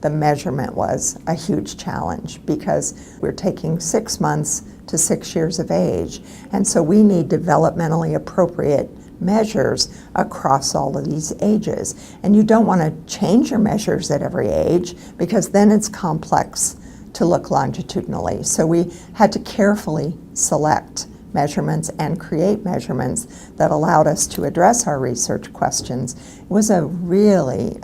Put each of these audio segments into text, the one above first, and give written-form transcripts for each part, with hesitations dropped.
the measurement was a huge challenge because we're taking 6 months to 6 years of age. And so we need developmentally appropriate measures across all of these ages. And you don't want to change your measures at every age because then it's complex to look longitudinally. So we had to carefully select measurements and create measurements that allowed us to address our research questions. It was a really,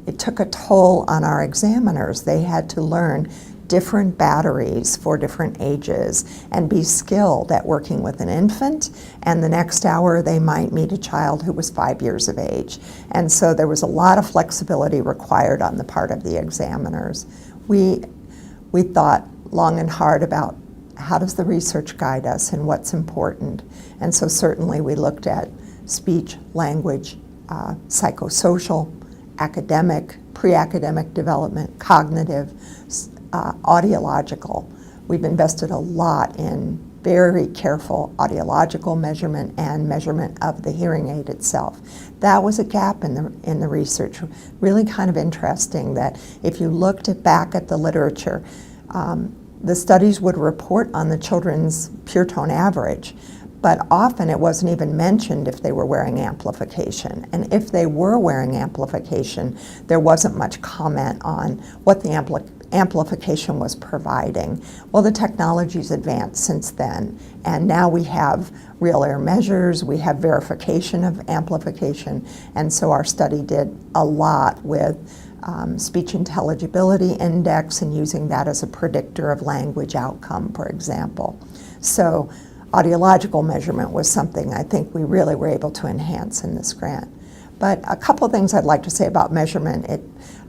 it took a toll on our examiners. They had to learn different batteries for different ages and be skilled at working with an infant, and the next hour they might meet a child who was 5 years of age. And so there was a lot of flexibility required on the part of the examiners. We thought long and hard about how does the research guide us and what's important. And so certainly we looked at speech, language, psychosocial, academic, pre-academic development, cognitive, audiological. We've invested a lot in very careful audiological measurement and measurement of the hearing aid itself. That was a gap in the research. Really kind of interesting that if you looked back at the literature, the studies would report on the children's pure tone average, but often it wasn't even mentioned if they were wearing amplification. And if they were wearing amplification, there wasn't much comment on what the amplification was providing. Well, the technology's advanced since then, and now we have real ear measures, we have verification of amplification, and so our study did a lot with speech intelligibility index and using that as a predictor of language outcome, for example. So audiological measurement was something I think we really were able to enhance in this grant. But a couple things I'd like to say about measurement.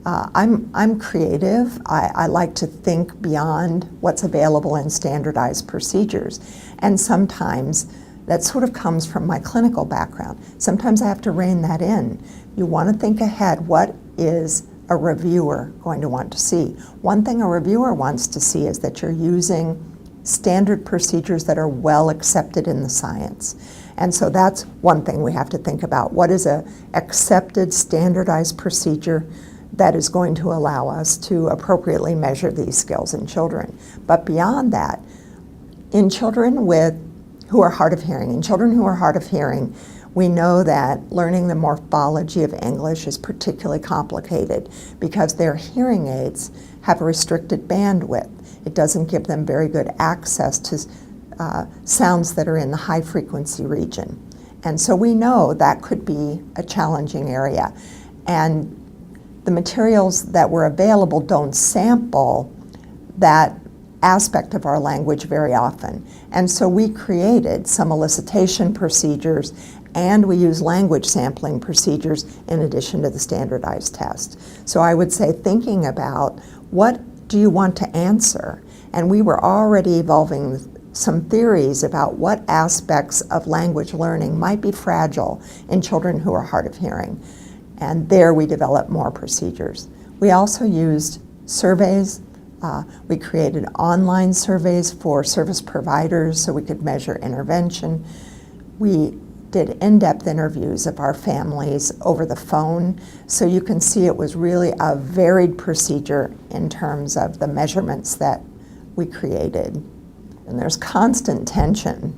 I'm creative. I like to think beyond what's available in standardized procedures. And sometimes that sort of comes from my clinical background. Sometimes I have to rein that in. You want to think ahead. What is a reviewer going to want to see? One thing a reviewer wants to see is that you're using standard procedures that are well accepted in the science. And so that's one thing we have to think about. What is an accepted, standardized procedure that is going to allow us to appropriately measure these skills in children? But beyond that, in children who are hard of hearing, we know that learning the morphology of English is particularly complicated because their hearing aids have a restricted bandwidth. It doesn't give them very good access to sounds that are in the high frequency region. And so we know that could be a challenging area. And the materials that were available don't sample that aspect of our language very often. And so we created some elicitation procedures, and we use language sampling procedures in addition to the standardized test. So I would say thinking about what do you want to answer? And we were already evolving some theories about what aspects of language learning might be fragile in children who are hard of hearing. And there we developed more procedures. We also used surveys. We created online surveys for service providers so we could measure intervention. We did in-depth interviews of our families over the phone, so you can see it was really a varied procedure in terms of the measurements that we created. And there's constant tension.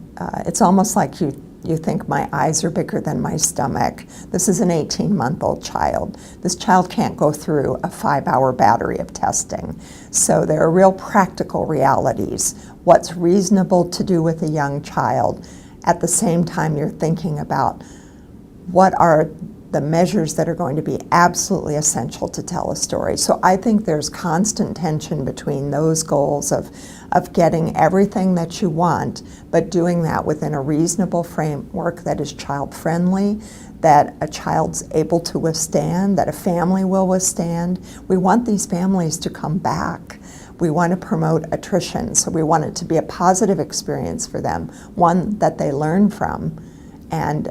It's almost like you think my eyes are bigger than my stomach. This is an 18-month-old child. This child can't go through a 5-hour battery of testing. So there are real practical realities. What's reasonable to do with a young child? At the same time, you're thinking about what are the measures that are going to be absolutely essential to tell a story. So I think there's constant tension between those goals of getting everything that you want, but doing that within a reasonable framework that is child-friendly, that a child's able to withstand, that a family will withstand. We want these families to come back. We want to promote attrition, so we want it to be a positive experience for them, one that they learn from, and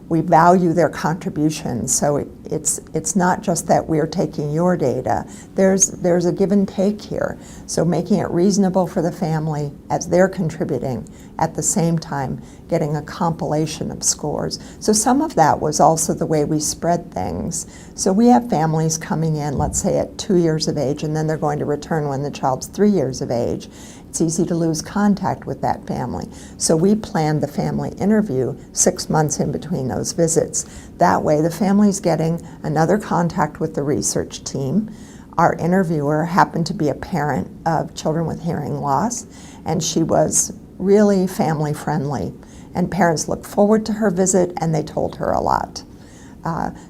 we value their contributions. So it's not just that we're taking your data. There's a give and take here. So making it reasonable for the family as they're contributing, at the same time getting a compilation of scores. So some of that was also the way we spread things. So we have families coming in, let's say at 2 years of age, and then they're going to return when the child's 3 years of age. It's easy to lose contact with that family. So we planned the family interview 6 months in between those visits. That way the family's getting another contact with the research team. Our interviewer happened to be a parent of children with hearing loss, and she was really family friendly. And parents looked forward to her visit, and they told her a lot.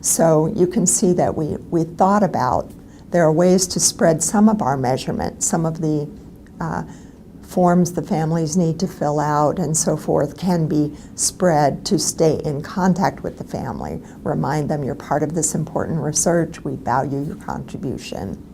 So you can see that we thought about, there are ways to spread some of our measurement, some of the forms the families need to fill out and so forth can be spread to stay in contact with the family. Remind them you're part of this important research, we value your contribution.